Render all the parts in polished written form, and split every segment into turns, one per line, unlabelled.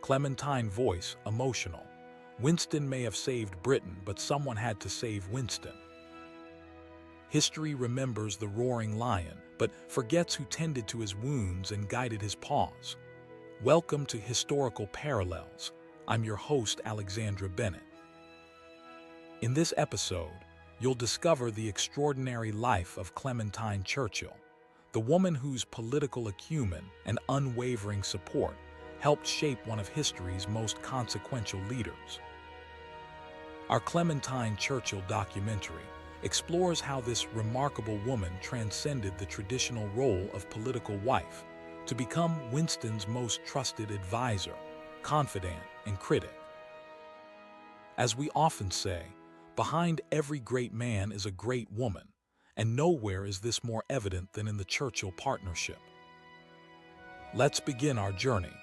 Clementine voice, emotional. Winston may have saved Britain, but someone had to save Winston. History remembers the roaring lion, but forgets who tended to his wounds and guided his paws. Welcome to Historical Parallels. I'm your host, Alexandra Bennett. In this episode, you'll discover the extraordinary life of Clementine Churchill, the woman whose political acumen and unwavering support helped shape one of history's most consequential leaders. Our Clementine Churchill documentary explores how this remarkable woman transcended the traditional role of political wife to become Winston's most trusted advisor, confidant, and critic. As we often say, behind every great man is a great woman, and nowhere is this more evident than in the Churchill partnership. Let's begin our journey.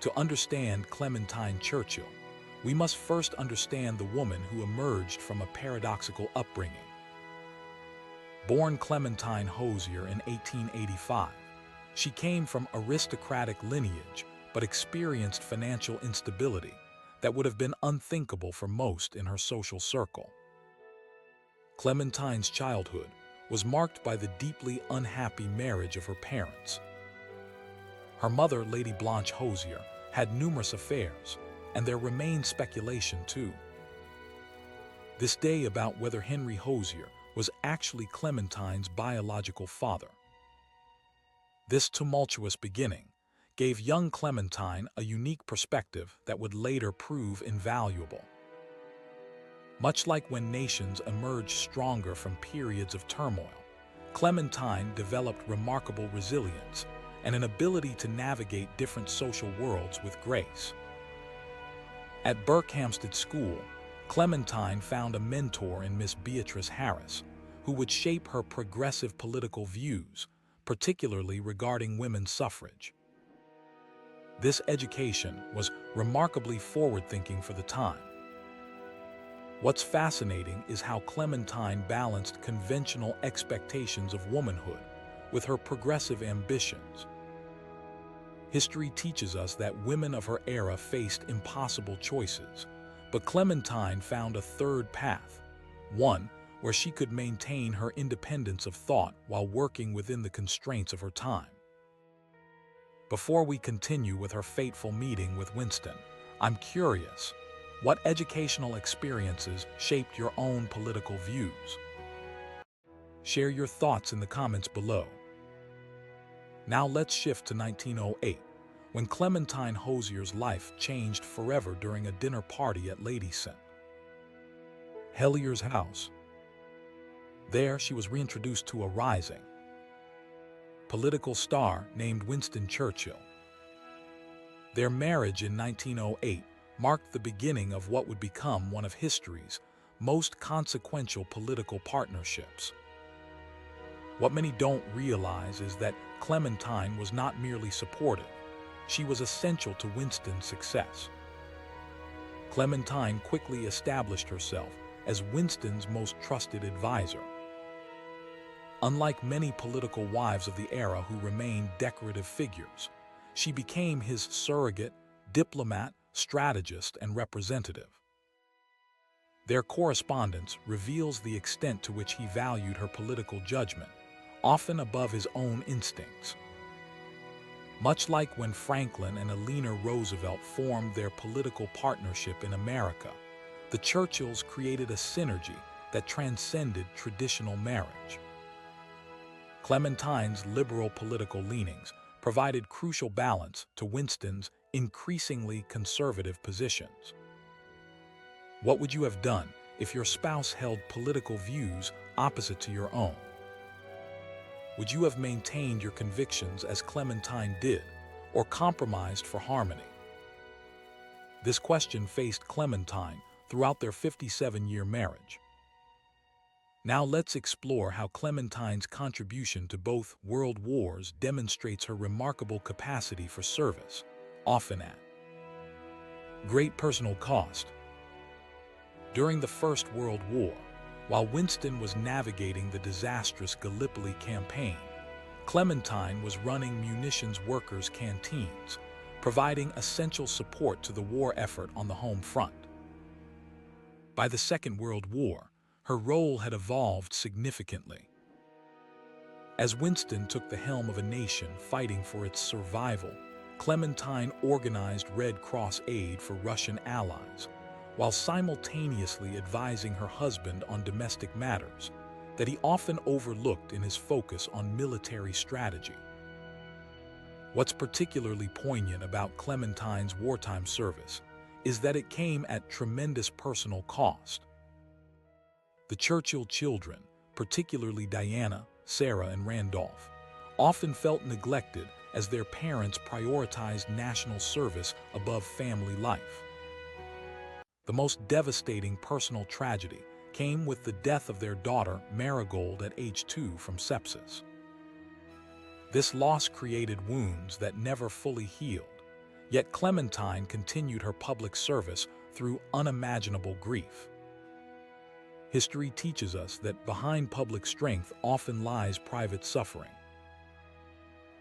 To understand Clementine Churchill, we must first understand the woman who emerged from a paradoxical upbringing. Born Clementine Hosier in 1885, she came from aristocratic lineage but experienced financial instability that would have been unthinkable for most in her social circle. Clementine's childhood was marked by the deeply unhappy marriage of her parents. Her mother, Lady Blanche Hosier, had numerous affairs, and there remained speculation too. This day about whether Henry Hosier was actually Clementine's biological father. This tumultuous beginning gave young Clementine a unique perspective that would later prove invaluable. Much like when nations emerge stronger from periods of turmoil, Clementine developed remarkable resilience and an ability to navigate different social worlds with grace. At Berkhamsted School, Clementine found a mentor in Miss Beatrice Harris, who would shape her progressive political views, particularly regarding women's suffrage. This education was remarkably forward-thinking for the time. What's fascinating is how Clementine balanced conventional expectations of womanhood with her progressive ambitions. History teaches us that women of her era faced impossible choices, but Clementine found a third path, one where she could maintain her independence of thought while working within the constraints of her time. Before we continue with her fateful meeting with Winston, I'm curious, what educational experiences shaped your own political views? Share your thoughts in the comments below. Now let's shift to 1908, when Clementine Hosier's life changed forever during a dinner party at Lady St. Helier's house. There, she was reintroduced to a rising political star named Winston Churchill. Their marriage in 1908 marked the beginning of what would become one of history's most consequential political partnerships. What many don't realize is that Clementine was not merely supportive, she was essential to Winston's success. Clementine quickly established herself as Winston's most trusted advisor. Unlike many political wives of the era who remained decorative figures, she became his surrogate, diplomat, strategist, and representative. Their correspondence reveals the extent to which he valued her political judgment, often above his own instincts. Much like when Franklin and Eleanor Roosevelt formed their political partnership in America, the Churchills created a synergy that transcended traditional marriage. Clementine's liberal political leanings provided crucial balance to Winston's increasingly conservative positions. What would you have done if your spouse held political views opposite to your own? Would you have maintained your convictions as Clementine did, or compromised for harmony? This question faced Clementine throughout their 57-year marriage. Now let's explore how Clementine's contribution to both world wars demonstrates her remarkable capacity for service, often at great personal cost. During the First World War, while Winston was navigating the disastrous Gallipoli campaign, Clementine was running munitions workers' canteens, providing essential support to the war effort on the home front. By the Second World War, her role had evolved significantly. As Winston took the helm of a nation fighting for its survival, Clementine organized Red Cross aid for Russian allies, while simultaneously advising her husband on domestic matters that he often overlooked in his focus on military strategy. What's particularly poignant about Clementine's wartime service is that it came at tremendous personal cost. The Churchill children, particularly Diana, Sarah, and Randolph, often felt neglected as their parents prioritized national service above family life. The most devastating personal tragedy came with the death of their daughter, Marigold, at age 2 from sepsis. This loss created wounds that never fully healed, yet Clementine continued her public service through unimaginable grief. History teaches us that behind public strength often lies private suffering.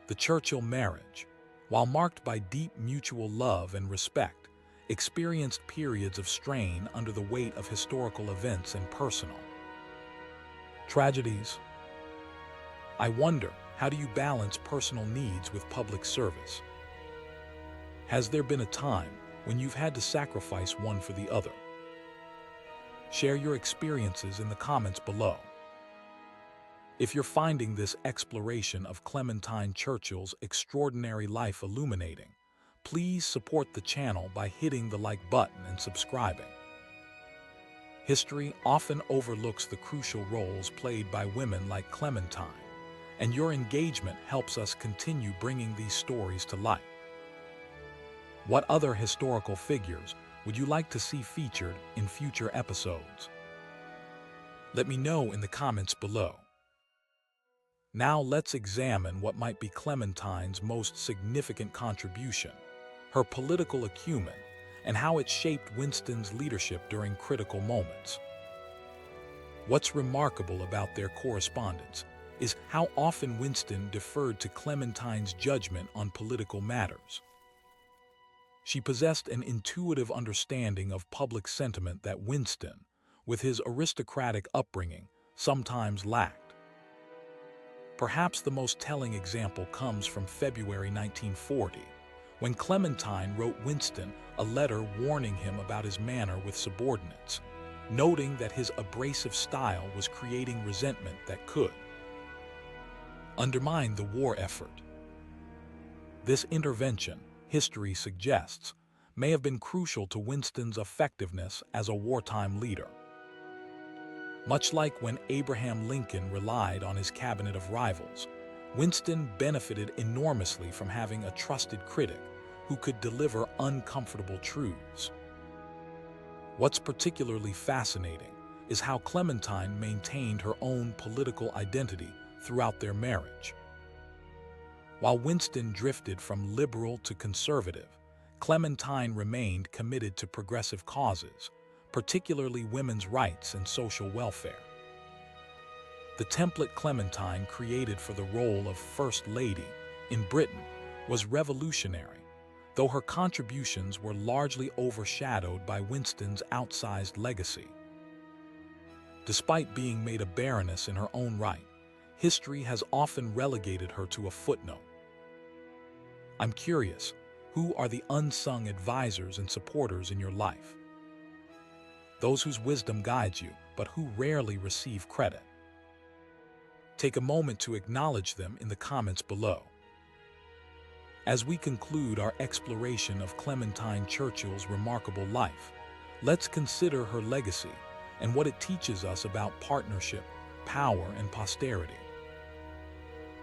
The Churchill marriage, while marked by deep mutual love and respect, experienced periods of strain under the weight of historical events and personal tragedies. I wonder, how do you balance personal needs with public service? Has there been a time when you've had to sacrifice one for the other? Share your experiences in the comments below. If you're finding this exploration of Clementine Churchill's extraordinary life illuminating, please support the channel by hitting the like button and subscribing. History often overlooks the crucial roles played by women like Clementine, and your engagement helps us continue bringing these stories to light. What other historical figures would you like to see featured in future episodes? Let me know in the comments below. Now let's examine what might be Clementine's most significant contribution, her political acumen, and how it shaped Winston's leadership during critical moments. What's remarkable about their correspondence is how often Winston deferred to Clementine's judgment on political matters. She possessed an intuitive understanding of public sentiment that Winston, with his aristocratic upbringing, sometimes lacked. Perhaps the most telling example comes from February 1940, when Clementine wrote Winston a letter warning him about his manner with subordinates, noting that his abrasive style was creating resentment that could undermine the war effort. This intervention, history suggests, may have been crucial to Winston's effectiveness as a wartime leader. Much like when Abraham Lincoln relied on his cabinet of rivals, Winston benefited enormously from having a trusted critic who could deliver uncomfortable truths. What's particularly fascinating is how Clementine maintained her own political identity throughout their marriage. While Winston drifted from liberal to conservative, Clementine remained committed to progressive causes, particularly women's rights and social welfare. The template Clementine created for the role of First Lady in Britain was revolutionary, though her contributions were largely overshadowed by Winston's outsized legacy. Despite being made a baroness in her own right, history has often relegated her to a footnote. I'm curious, who are the unsung advisors and supporters in your life? Those whose wisdom guides you, but who rarely receive credit. Take a moment to acknowledge them in the comments below. As we conclude our exploration of Clementine Churchill's remarkable life, let's consider her legacy and what it teaches us about partnership, power, and posterity.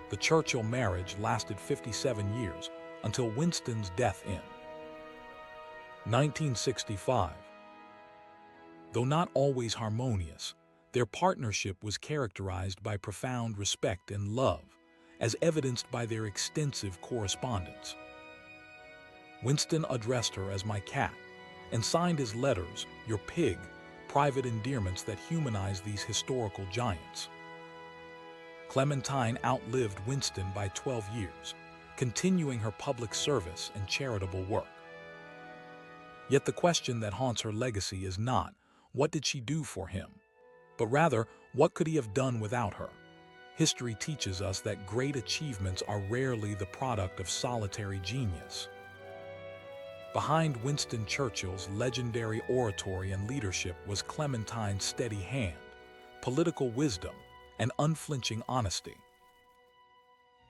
The Churchill marriage lasted 57 years until Winston's death in 1965. Though not always harmonious, their partnership was characterized by profound respect and love, as evidenced by their extensive correspondence. Winston addressed her as "my cat" and signed his letters "your pig," private endearments that humanize these historical giants. Clementine outlived Winston by 12 years, continuing her public service and charitable work. Yet the question that haunts her legacy is not, what did she do for him? But rather, what could he have done without her? History teaches us that great achievements are rarely the product of solitary genius. Behind Winston Churchill's legendary oratory and leadership was Clementine's steady hand, political wisdom, and unflinching honesty.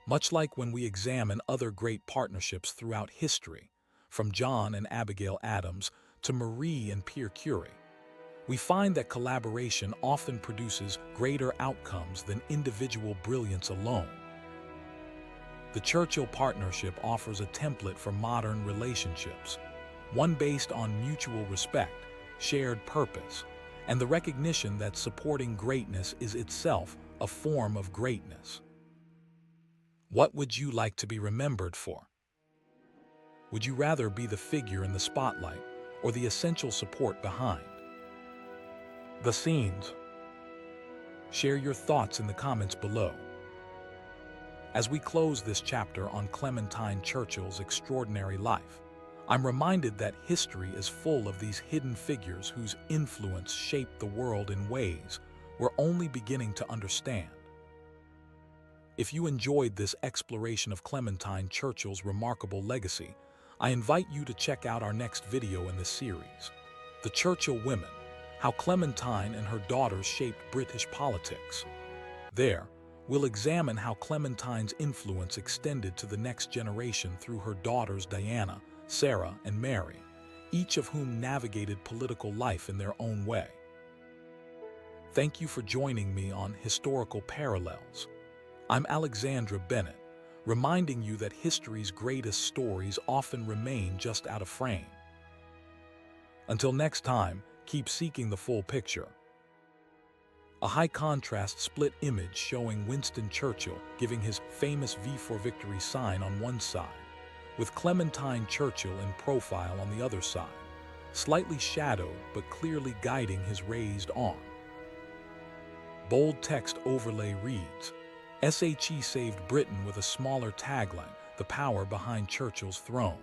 Much like when we examine other great partnerships throughout history, from John and Abigail Adams to Marie and Pierre Curie, we find that collaboration often produces greater outcomes than individual brilliance alone. The Churchill partnership offers a template for modern relationships, one based on mutual respect, shared purpose, and the recognition that supporting greatness is itself a form of greatness. What would you like to be remembered for? Would you rather be the figure in the spotlight or the essential support behind the scenes? Share your thoughts in the comments below. As we close this chapter on Clementine Churchill's extraordinary life, I'm reminded that history is full of these hidden figures whose influence shaped the world in ways we're only beginning to understand. If you enjoyed this exploration of Clementine Churchill's remarkable legacy, I invite you to check out our next video in this series, The Churchill Women: How Clementine and Her Daughters Shaped British Politics. There, we'll examine how Clementine's influence extended to the next generation through her daughters Diana, Sarah, and Mary, each of whom navigated political life in their own way. Thank you for joining me on Historical Parallels. I'm Alexandra Bennett, reminding you that history's greatest stories often remain just out of frame. Until next time, keep seeking the full picture. A high-contrast split image showing Winston Churchill giving his famous V for Victory sign on one side, with Clementine Churchill in profile on the other side, slightly shadowed but clearly guiding his raised arm. Bold text overlay reads, "SHE saved Britain," with a smaller tagline, "The power behind Churchill's throne."